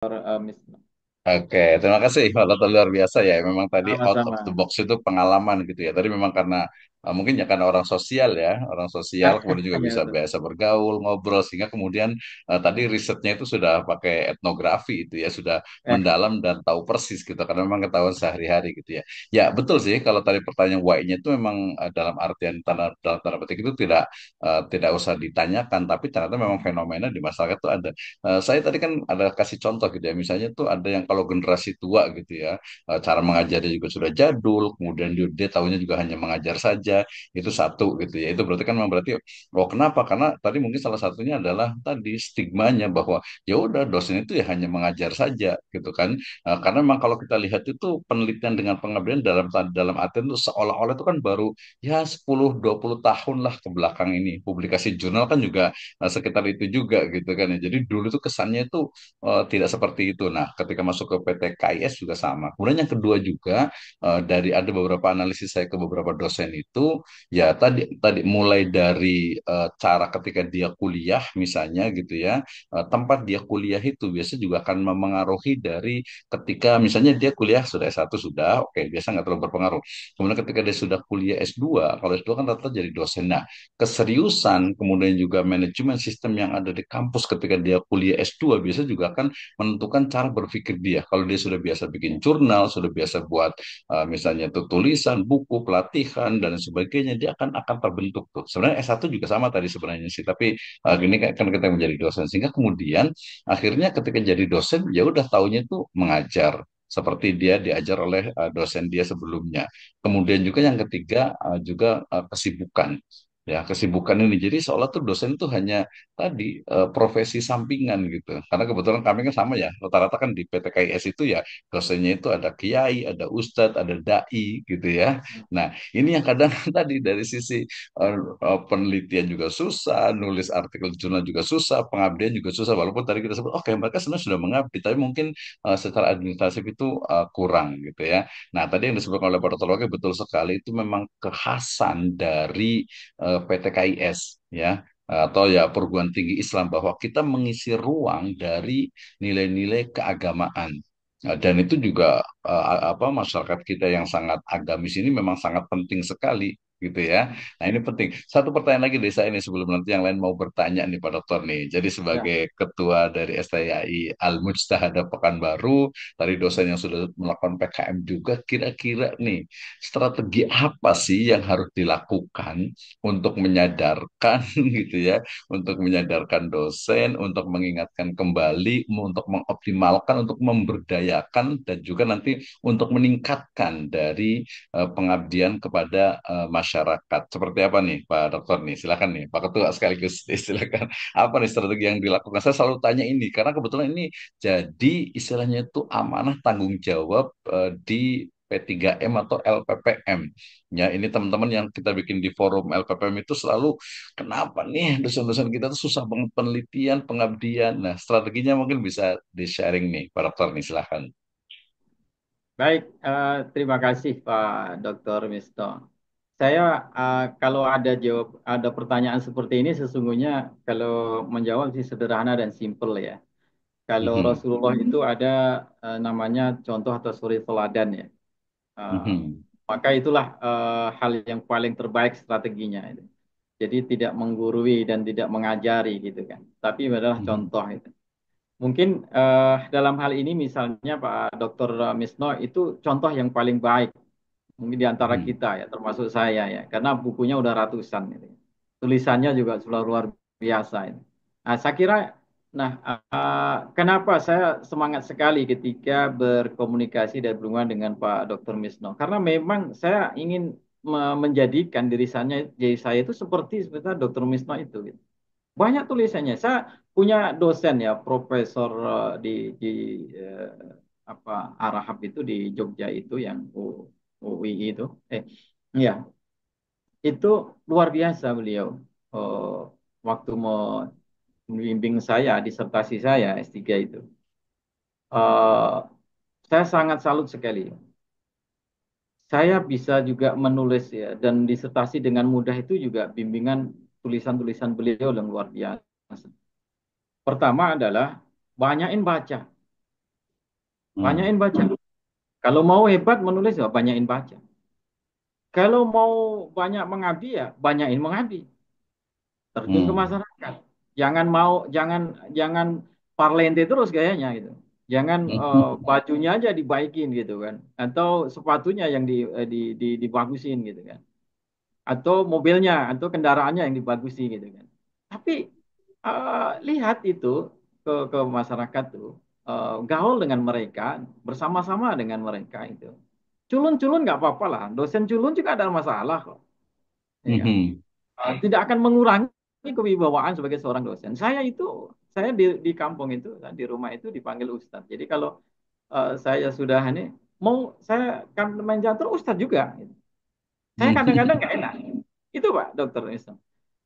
Miss. Oke, terima kasih. Kalau luar biasa ya. Memang tadi out of Sama-sama. the box itu pengalaman gitu ya. Tadi memang karena mungkin ya karena orang sosial ya, orang sosial kemudian juga Ya, bisa betul. biasa bergaul, ngobrol sehingga kemudian tadi risetnya itu sudah pakai etnografi itu ya, sudah Eh, mendalam dan tahu persis gitu karena memang ketahuan sehari-hari gitu ya. Ya, betul sih kalau tadi pertanyaan why-nya itu memang dalam artian dalam tanda petik itu tidak usah ditanyakan, tapi ternyata memang fenomena di masyarakat itu ada. Saya tadi kan ada kasih contoh gitu ya, misalnya tuh ada yang kalau generasi tua gitu ya, cara mengajarnya juga sudah jadul, kemudian dia tahunya juga hanya mengajar saja, itu satu gitu ya. Itu berarti kan memang berarti, oh kenapa? Karena tadi mungkin salah satunya adalah tadi stigmanya bahwa ya udah dosen itu ya hanya mengajar saja gitu kan. Karena memang kalau kita lihat itu penelitian dengan pengabdian dalam artian itu seolah-olah itu kan baru ya 10-20 tahun lah ke belakang ini. Publikasi jurnal kan juga sekitar itu juga gitu kan ya. Jadi dulu tuh kesannya itu tidak seperti itu. Nah, ketika masuk ke PT KIS juga sama. Kemudian yang kedua juga dari ada beberapa analisis saya ke beberapa dosen itu ya tadi mulai dari cara ketika dia kuliah misalnya gitu ya, tempat dia kuliah itu biasa juga akan memengaruhi dari ketika misalnya dia kuliah sudah S1 sudah, oke, biasa nggak terlalu berpengaruh. Kemudian ketika dia sudah kuliah S2, kalau S2 kan rata jadi dosen. Nah, keseriusan, kemudian juga manajemen sistem yang ada di kampus ketika dia kuliah S2 biasa juga akan menentukan cara berpikir dia. Kalau dia sudah biasa bikin jurnal, sudah biasa buat misalnya tuh tulisan, buku, pelatihan dan sebagainya, dia akan terbentuk tuh. Sebenarnya S1 juga sama tadi sebenarnya sih, tapi ini kan kita menjadi dosen sehingga kemudian akhirnya ketika jadi dosen ya udah taunya itu mengajar seperti dia diajar oleh dosen dia sebelumnya. Kemudian juga yang ketiga juga kesibukan. Ya, kesibukan ini. Jadi seolah tuh dosen itu hanya tadi profesi sampingan gitu. Karena kebetulan kami kan sama ya. Rata-rata kan di PT KIS itu ya dosennya itu ada kiai, ada ustadz, ada dai gitu ya. Nah, ini yang kadang tadi dari sisi penelitian juga susah, nulis artikel jurnal juga susah, pengabdian juga susah. Walaupun tadi kita sebut, oke mereka sebenarnya sudah mengabdi, tapi mungkin secara administratif itu kurang gitu ya. Nah, tadi yang disebutkan oleh Pak Dr. Loke betul sekali, itu memang kekhasan dari PT KIS ya, atau ya perguruan tinggi Islam, bahwa kita mengisi ruang dari nilai-nilai keagamaan. Dan itu juga apa masyarakat kita yang sangat agamis ini memang sangat penting sekali gitu ya. Nah ini penting. Satu pertanyaan lagi desa ini sebelum nanti yang lain mau bertanya nih Pak Dokter nih. Jadi ya. sebagai ketua dari STIAI Al Mujtahada Pekanbaru, tadi dosen yang sudah melakukan PKM juga, kira-kira nih strategi apa sih yang harus dilakukan untuk menyadarkan gitu ya, untuk menyadarkan dosen, untuk mengingatkan kembali, untuk mengoptimalkan, untuk memberdayakan, dan juga nanti untuk meningkatkan dari pengabdian kepada masyarakat. Seperti apa nih Pak Dokter nih? Silakan nih Pak Ketua sekaligus silakan. Apa nih strategi yang dilakukan? Saya selalu tanya ini karena kebetulan ini jadi istilahnya itu amanah tanggung jawab di P3M atau LPPM. Ya, ini teman-teman yang kita bikin di forum LPPM itu selalu kenapa nih dosen-dosen kita tuh susah banget penelitian, pengabdian. Nah, strateginya mungkin bisa di-sharing nih, Pak Dokter nih, silahkan. Baik, terima kasih Pak Dr. Misto. Saya kalau ada pertanyaan seperti ini sesungguhnya kalau menjawab sih sederhana dan simpel ya. Kalau Mhm, Rasulullah itu ada namanya contoh atau suri teladan ya. Eh, mhm, maka itulah hal yang paling terbaik strateginya itu. Jadi tidak menggurui dan tidak mengajari gitu kan. Tapi adalah mhm, contoh itu. Mungkin dalam hal ini misalnya Pak Dr. Misno itu contoh yang paling baik mungkin di antara mhm. kita ya, termasuk saya ya, karena bukunya udah ratusan gitu. Tulisannya juga sudah luar biasa ini. Nah, saya kira, nah kenapa saya semangat sekali ketika berkomunikasi dan berhubungan dengan Pak Dr. Misno? Karena memang saya ingin menjadikan diri saya itu seperti Dr. Misno itu. Gitu. Banyak tulisannya. Saya punya dosen ya, profesor di eh, apa Arahab itu di Jogja itu yang UI itu. Eh, ya, itu luar biasa beliau. Oh, waktu mau membimbing saya, disertasi saya S3 itu. Eh, saya sangat salut sekali. Saya bisa juga menulis ya, dan disertasi dengan mudah itu juga bimbingan tulisan-tulisan beliau yang luar biasa. Pertama adalah banyakin baca. Hmm. banyakin baca. Kalau mau hebat menulis ya banyakin baca. Kalau mau banyak mengabdi ya banyakin mengabdi. Terjun ke Hmm. masyarakat. Jangan parlente terus gayanya gitu. Jangan bajunya aja dibaikin gitu kan, atau sepatunya yang dibagusin gitu kan, atau mobilnya atau kendaraannya yang dibagusi gitu kan. Tapi lihat itu ke masyarakat tuh, gaul dengan mereka, bersama-sama dengan mereka itu. Culun-culun nggak apa-apa lah, dosen culun juga ada masalah kok, ya kan? Hmm. Tidak akan mengurangi kewibawaan sebagai seorang dosen. Saya di kampung itu, di rumah itu dipanggil Ustadz. Jadi kalau saya sudah ini mau saya kan main catur Ustadz juga. Saya kadang-kadang nggak enak. Itu Pak Dokter Islam.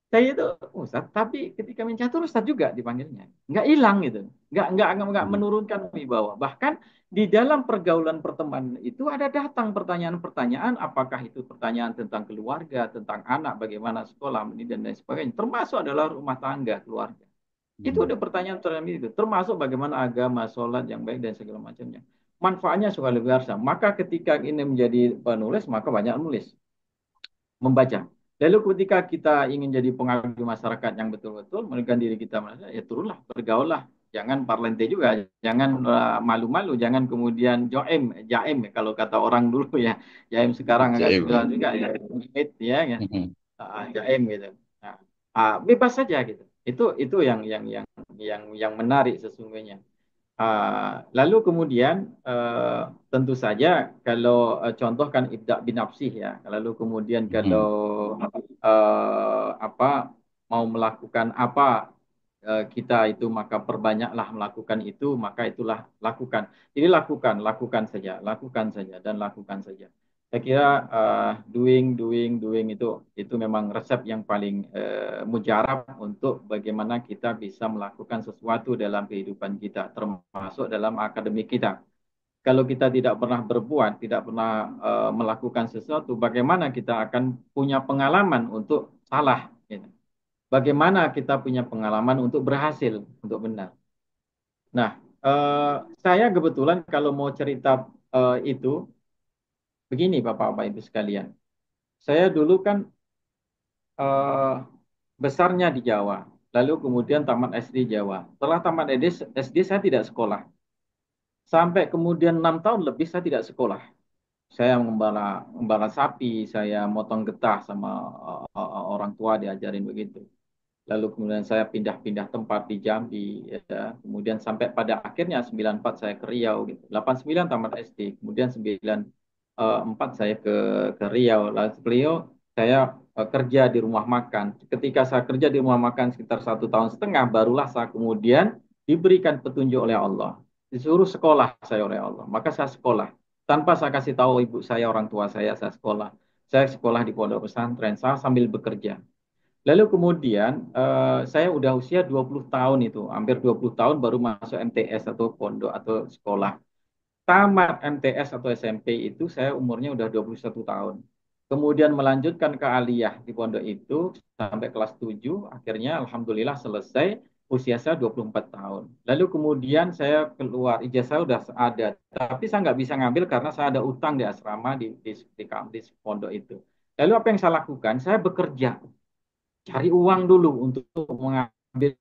Saya itu Ustadz, tapi ketika main catur Ustadz juga dipanggilnya. Nggak hilang gitu. Nggak menurunkan wibawa. Bahkan di dalam pergaulan pertemanan itu ada datang pertanyaan-pertanyaan, apakah itu pertanyaan tentang keluarga, tentang anak, bagaimana sekolah, dan lain sebagainya. Termasuk adalah rumah tangga, keluarga. Itu ada pertanyaan-pertanyaan itu. Termasuk bagaimana agama, sholat yang baik, dan segala macamnya. Manfaatnya sudah luar biasa. Maka ketika ini menjadi penulis, maka banyak nulis, membaca. Lalu ketika kita ingin jadi pengabdi masyarakat yang betul-betul menunjukkan diri kita, ya turunlah, bergaullah. Jangan parlente juga, jangan malu-malu, jangan kemudian jaim kalau kata orang dulu ya. Jaim sekarang agak Jaim, ya. susah juga ya, limit ya. Hmm. Jaim gitu. Nah, bebas saja gitu. Itu yang menarik sesungguhnya. Lalu kemudian tentu saja kalau contoh kan ibda bin nafsih ya. Lalu kemudian kalau Hmm. apa mau melakukan apa kita itu maka perbanyaklah melakukan itu, maka itulah lakukan. Jadi lakukan saja dan lakukan saja. Saya kira doing itu memang resep yang paling mujarab untuk bagaimana kita bisa melakukan sesuatu dalam kehidupan kita, termasuk dalam akademik kita. Kalau kita tidak pernah berbuat, tidak pernah melakukan sesuatu, bagaimana kita akan punya pengalaman untuk salah? Gitu. Bagaimana kita punya pengalaman untuk berhasil, untuk benar. Nah, saya kebetulan kalau mau cerita itu, begini Bapak-Bapak Ibu sekalian. Saya dulu kan eh, besarnya di Jawa, lalu kemudian tamat SD Jawa. Setelah tamat SD saya tidak sekolah. Sampai kemudian 6 tahun lebih saya tidak sekolah. Saya mengembala sapi, saya motong getah sama orang tua diajarin begitu. Lalu kemudian saya pindah-pindah tempat di Jambi, ya. Kemudian sampai pada akhirnya 94 saya ke Riau gitu. 89 tamat SD, kemudian 94 saya ke Riau. Lalu beliau saya kerja di rumah makan. Ketika saya kerja di rumah makan sekitar 1 tahun setengah, barulah saya kemudian diberikan petunjuk oleh Allah. Disuruh sekolah saya oleh Allah. Maka saya sekolah. Tanpa saya kasih tahu ibu saya, orang tua saya sekolah. Saya sekolah di pondok pesantren, saya sambil bekerja. Lalu kemudian saya udah usia 20 tahun itu, hampir 20 tahun baru masuk MTS atau pondok atau sekolah. Tamat MTS atau SMP itu saya umurnya udah 21 tahun. Kemudian melanjutkan ke aliyah di pondok itu sampai kelas 7, akhirnya alhamdulillah selesai, usia saya 24 tahun. Lalu kemudian saya keluar, ijazah udah ada, tapi saya nggak bisa ngambil karena saya ada utang di asrama di pondok itu. Lalu apa yang saya lakukan? Saya bekerja, cari uang dulu untuk mengambil